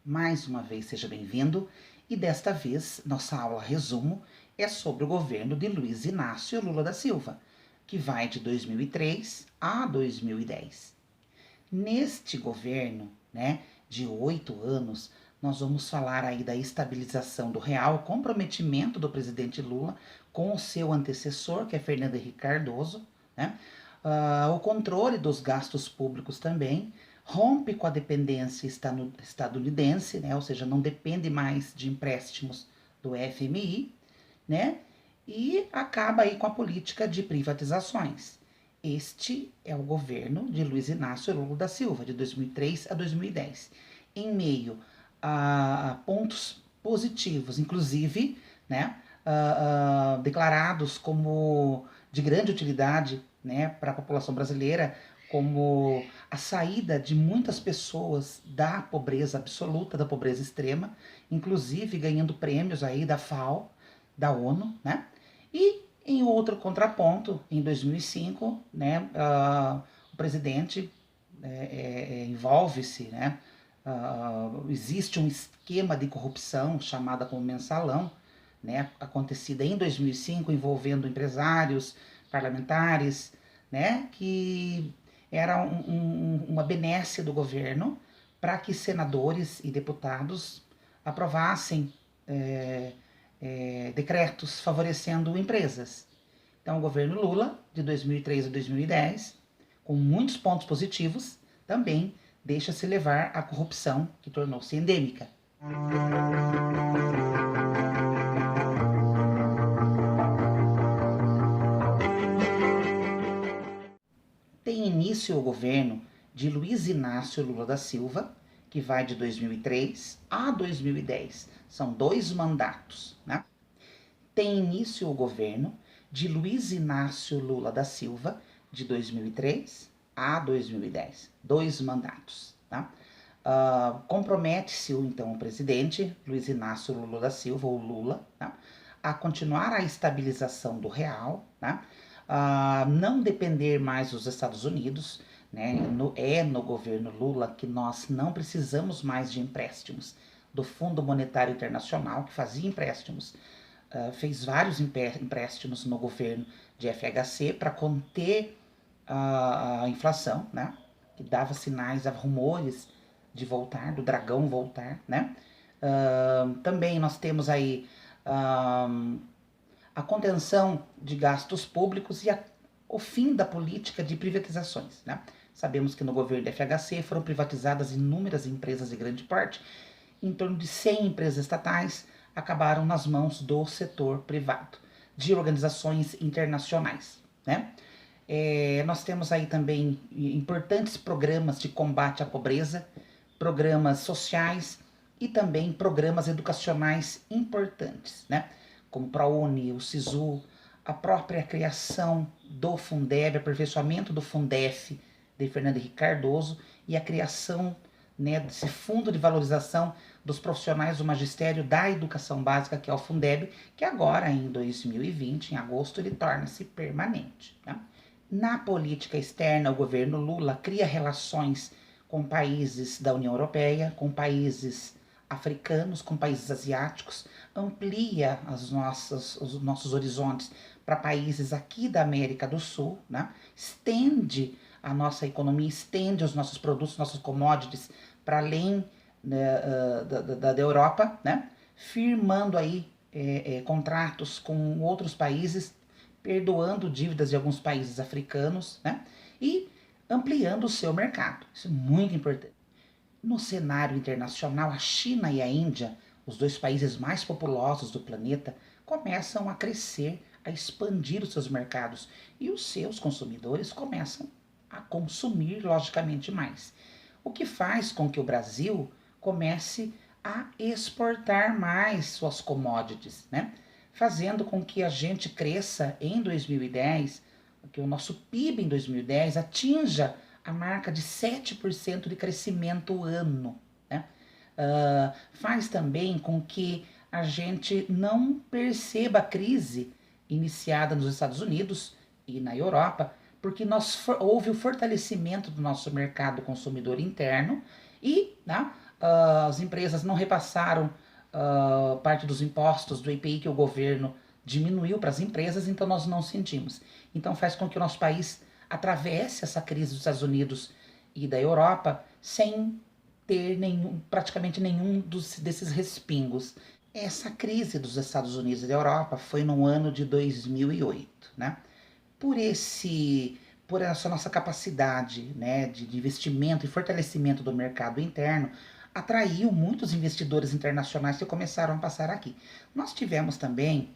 Mais uma vez, seja bem-vindo, e desta vez nossa aula resumo é sobre o governo de Luiz Inácio Lula da Silva, que vai de 2003 a 2010. Neste governo, de 8 anos, nós vamos falar aí da estabilização do real, comprometimento do presidente Lula com o seu antecessor, que é Fernando Henrique Cardoso, o controle dos gastos públicos também, rompe com a dependência estadunidense, ou seja, não depende mais de empréstimos do FMI, e acaba aí com a política de privatizações. Este é o governo de Luiz Inácio Lula da Silva, de 2003 a 2010, em meio a pontos positivos, inclusive, declarados como de grande utilidade, para a população brasileira, como a saída de muitas pessoas da pobreza absoluta, da pobreza extrema, inclusive ganhando prêmios aí da FAO, da ONU, E em outro contraponto, em 2005, o presidente envolve-se, existe um esquema de corrupção chamada como mensalão, acontecida em 2005, envolvendo empresários, parlamentares, que era uma benesse do governo para que senadores e deputados aprovassem decretos favorecendo empresas. Então, o governo Lula, de 2003 a 2010, com muitos pontos positivos, também deixa-se levar à corrupção que tornou-se endêmica. Tem início o governo de Luiz Inácio Lula da Silva, que vai de 2003 a 2010. São 2 mandatos. Tem início o governo de Luiz Inácio Lula da Silva, de 2003 a 2010. 2 mandatos. Compromete-se, então, o presidente Luiz Inácio Lula da Silva, ou Lula, a continuar a estabilização do real, não depender mais dos Estados Unidos, no governo Lula que nós não precisamos mais de empréstimos do Fundo Monetário Internacional, que fazia empréstimos, fez vários empréstimos no governo de FHC para conter a inflação, que dava sinais, rumores de voltar, do dragão voltar, também nós temos aí a contenção de gastos públicos e o fim da política de privatizações. Sabemos que no governo da FHC foram privatizadas inúmeras empresas de grande porte, em torno de 100 empresas estatais acabaram nas mãos do setor privado, de organizações internacionais. Nós temos aí também importantes programas de combate à pobreza, programas sociais e também programas educacionais importantes, como o ProUni, o SISU, a própria criação do Fundeb, aperfeiçoamento do Fundef de Fernando Henrique Cardoso e a criação desse fundo de valorização dos profissionais do magistério da educação básica, que é o Fundeb, que agora, em 2020, em agosto, ele torna-se permanente. Na política externa, o governo Lula cria relações com países da União Europeia, com países africanos, com países asiáticos, amplia os nossos horizontes para países aqui da América do Sul, estende a nossa economia, estende os nossos produtos, nossos commodities para além da Europa, firmando aí contratos com outros países, perdoando dívidas de alguns países africanos, e ampliando o seu mercado. Isso é muito importante. No cenário internacional, a China e a Índia, os 2 países mais populosos do planeta, começam a crescer, a expandir os seus mercados e os seus consumidores começam a consumir, logicamente, mais. O que faz com que o Brasil comece a exportar mais suas commodities, fazendo com que a gente cresça em 2010, que o nosso PIB em 2010 atinja a marca de 7% de crescimento ano. Faz também com que a gente não perceba a crise iniciada nos Estados Unidos e na Europa, porque houve o fortalecimento do nosso mercado consumidor interno e as empresas não repassaram parte dos impostos do IPI que o governo diminuiu para as empresas, então nós não sentimos. Então faz com que o nosso país atravesse essa crise dos Estados Unidos e da Europa sem ter praticamente nenhum desses respingos. Essa crise dos Estados Unidos e da Europa foi no ano de 2008, né? Por essa nossa capacidade, né, de investimento e fortalecimento do mercado interno, atraiu muitos investidores internacionais que começaram a passar aqui. Nós tivemos também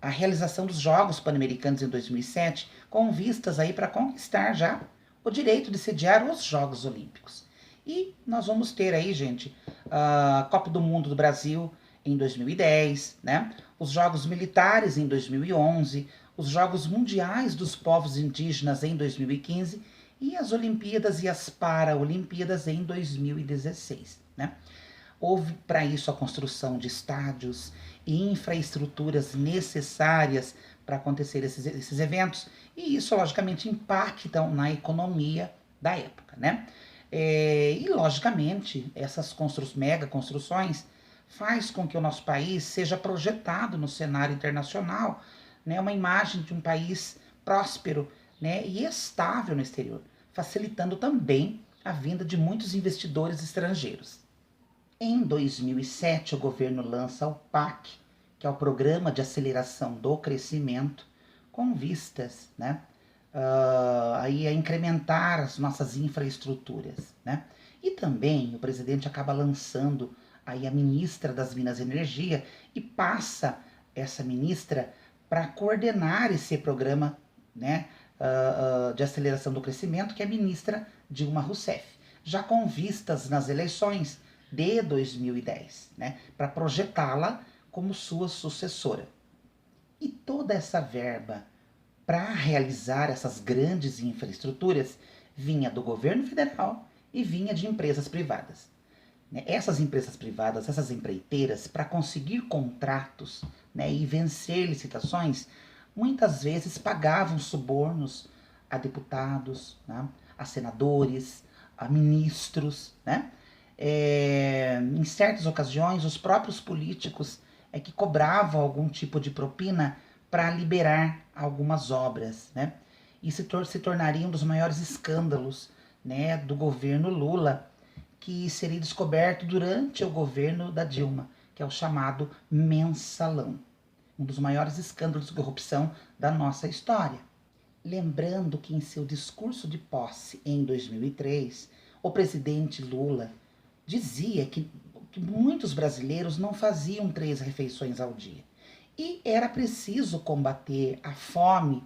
a realização dos Jogos Pan-Americanos em 2007, com vistas aí para conquistar já o direito de sediar os Jogos Olímpicos. E nós vamos ter aí, gente, a Copa do Mundo do Brasil em 2010, né? Os Jogos Militares em 2011, os Jogos Mundiais dos Povos Indígenas em 2015 e as Olimpíadas e as Paraolimpíadas em 2016, né? Houve para isso a construção de estádios e infraestruturas necessárias para acontecer esses eventos, e isso logicamente impacta na economia da época, né? E logicamente essas mega construções faz com que o nosso país seja projetado no cenário internacional, né? Uma imagem de um país próspero, né? E estável no exterior, facilitando também a vinda de muitos investidores estrangeiros. Em 2007, o governo lança o PAC, que é o Programa de Aceleração do Crescimento, com vistas, né, aí a incrementar as nossas infraestruturas, né? E também o presidente acaba lançando aí a ministra das Minas e Energia e passa essa ministra para coordenar esse programa, né, de aceleração do crescimento, que é a ministra Dilma Rousseff, já com vistas nas eleições de 2010, né, para projetá-la como sua sucessora. E toda essa verba para realizar essas grandes infraestruturas vinha do governo federal e vinha de empresas privadas. Essas empresas privadas, essas empreiteiras, para conseguir contratos, né, e vencer licitações, muitas vezes pagavam subornos a deputados, né, a senadores, a ministros, né? Em certas ocasiões, os próprios políticos que cobravam algum tipo de propina para liberar algumas obras, né? E se tornaria um dos maiores escândalos, né, do governo Lula, que seria descoberto durante o governo da Dilma, que é o chamado mensalão, um dos maiores escândalos de corrupção da nossa história. Lembrando que em seu discurso de posse em 2003, o presidente Lula dizia que muitos brasileiros não faziam 3 refeições ao dia. E era preciso combater a fome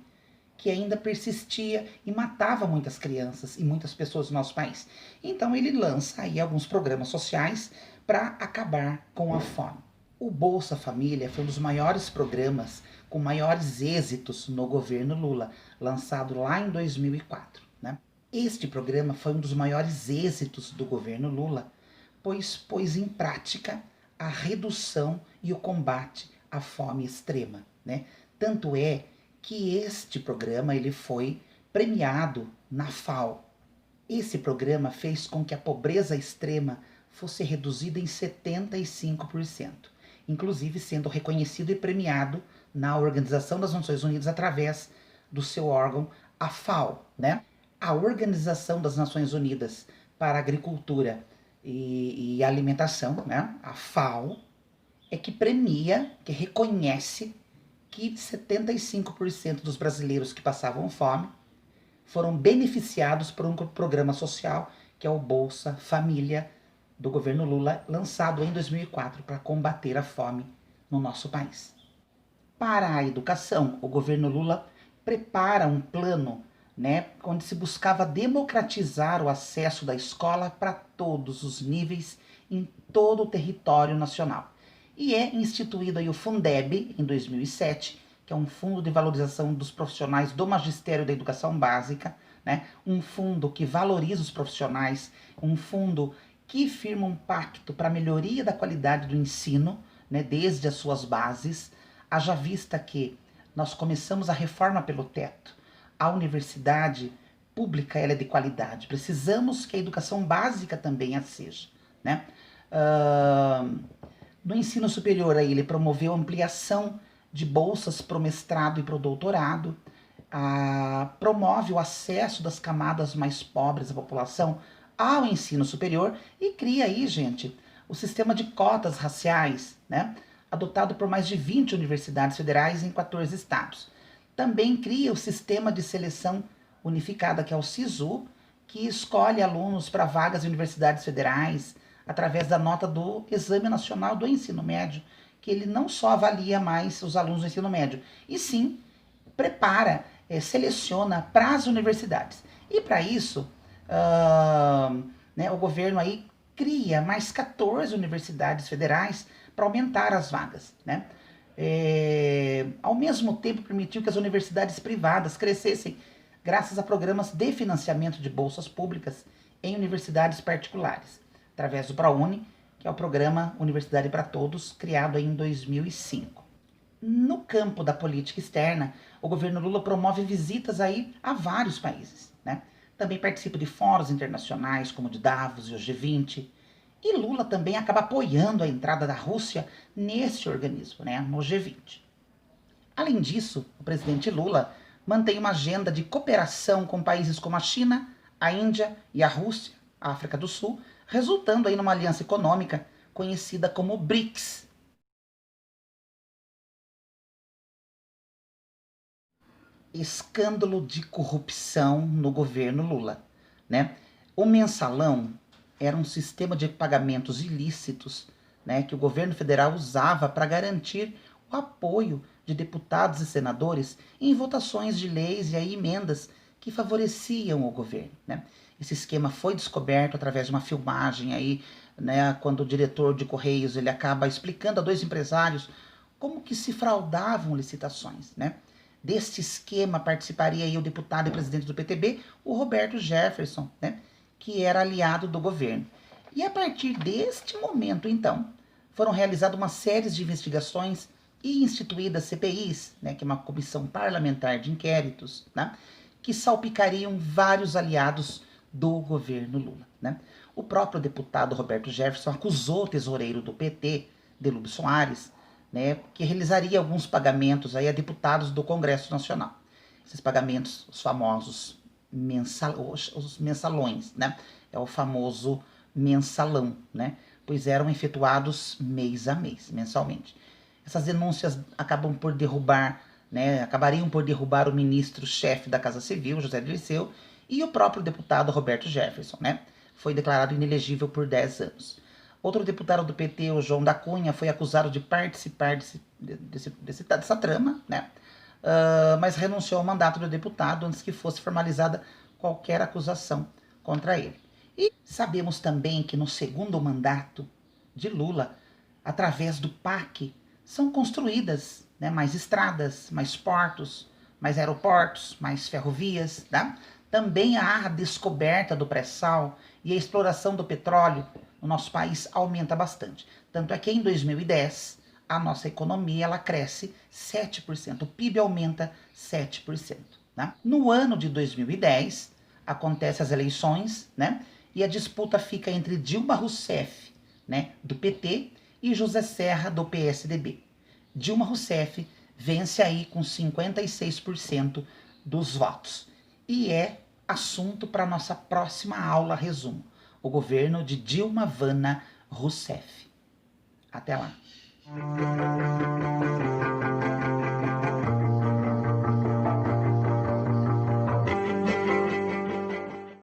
que ainda persistia e matava muitas crianças e muitas pessoas no nosso país. Então ele lança aí alguns programas sociais para acabar com a fome. O Bolsa Família foi um dos maiores programas com maiores êxitos no governo Lula, lançado lá em 2004, né? Este programa foi um dos maiores êxitos do governo Lula, pois pôs em prática a redução e o combate à fome extrema, né? Tanto é que este programa ele foi premiado na FAO. Esse programa fez com que a pobreza extrema fosse reduzida em 75%, inclusive sendo reconhecido e premiado na Organização das Nações Unidas através do seu órgão, a FAO, né? A Organização das Nações Unidas para a Agricultura e Alimentação, né? A FAO, é que premia, que reconhece que 75% dos brasileiros que passavam fome foram beneficiados por um programa social que é o Bolsa Família do governo Lula, lançado em 2004 para combater a fome no nosso país. Para a educação, o governo Lula prepara um plano, né, onde se buscava democratizar o acesso da escola para todos os níveis em todo o território nacional. E é instituído aí o Fundeb em 2007, que é um fundo de valorização dos profissionais do magistério da educação básica, né? Um fundo que valoriza os profissionais, um fundo que firma um pacto para a melhoria da qualidade do ensino, né, desde as suas bases, haja vista que nós começamos a reforma pelo teto. A universidade pública ela é de qualidade. Precisamos que a educação básica também a seja, né? No ensino superior, aí, ele promoveu ampliação de bolsas para o mestrado e para o doutorado, promove o acesso das camadas mais pobres da população ao ensino superior e cria aí, gente, o sistema de cotas raciais, né? Adotado por mais de 20 universidades federais em 14 estados. Também cria o sistema de seleção unificada, que é o SISU, que escolhe alunos para vagas em universidades federais através da nota do Exame Nacional do Ensino Médio, que ele não só avalia mais os alunos do ensino médio, e sim prepara, seleciona para as universidades. E para isso, né, o governo aí cria mais 14 universidades federais para aumentar as vagas, né? Ao mesmo tempo, permitiu que as universidades privadas crescessem graças a programas de financiamento de bolsas públicas em universidades particulares, através do ProUni, que é o programa Universidade para Todos, criado em 2005. No campo da política externa, o governo Lula promove visitas aí a vários países, né? Também participa de fóruns internacionais, como o de Davos e o G20. E Lula também acaba apoiando a entrada da Rússia nesse organismo, né, no G20. Além disso, o presidente Lula mantém uma agenda de cooperação com países como a China, a Índia e a Rússia, a África do Sul, resultando aí numa aliança econômica conhecida como BRICS. Escândalo de corrupção no governo Lula, né? O mensalão era um sistema de pagamentos ilícitos, né, que o governo federal usava para garantir o apoio de deputados e senadores em votações de leis e aí emendas que favoreciam o governo, né? Esse esquema foi descoberto através de uma filmagem aí, né, quando o diretor de Correios ele acaba explicando a dois empresários como que se fraudavam licitações, né? Deste esquema participaria aí o deputado e presidente do PTB, o Roberto Jefferson, né, que era aliado do governo. E a partir deste momento, então, foram realizadas uma série de investigações e instituídas CPIs, né, que é uma comissão parlamentar de inquéritos, né, que salpicariam vários aliados do governo Lula, né? O próprio deputado Roberto Jefferson acusou o tesoureiro do PT, Delúbio Soares, né, que realizaria alguns pagamentos aí a deputados do Congresso Nacional. Esses pagamentos, os famosos os mensalões, né? É o famoso mensalão, né? Pois eram efetuados mês a mês, mensalmente. Essas denúncias acabam por derrubar, né? Acabariam por derrubar o ministro-chefe da Casa Civil, José Dirceu, e o próprio deputado Roberto Jefferson, né? Foi declarado inelegível por 10 anos. Outro deputado do PT, o João da Cunha, foi acusado de participar dessa trama, né? Mas renunciou ao mandato do deputado antes que fosse formalizada qualquer acusação contra ele. E sabemos também que no segundo mandato de Lula, através do PAC, são construídas, né, mais estradas, mais portos, mais aeroportos, mais ferrovias, tá? Também a descoberta do pré-sal e a exploração do petróleo no nosso país aumenta bastante. Tanto é que em 2010, a nossa economia ela cresce 7%, o PIB aumenta 7%. Né? No ano de 2010, acontecem as eleições, né? E a disputa fica entre Dilma Rousseff, né, do PT, e José Serra, do PSDB. Dilma Rousseff vence aí com 56% dos votos. E é assunto para nossa próxima aula resumo. O governo de Dilma Vana Rousseff. Até lá.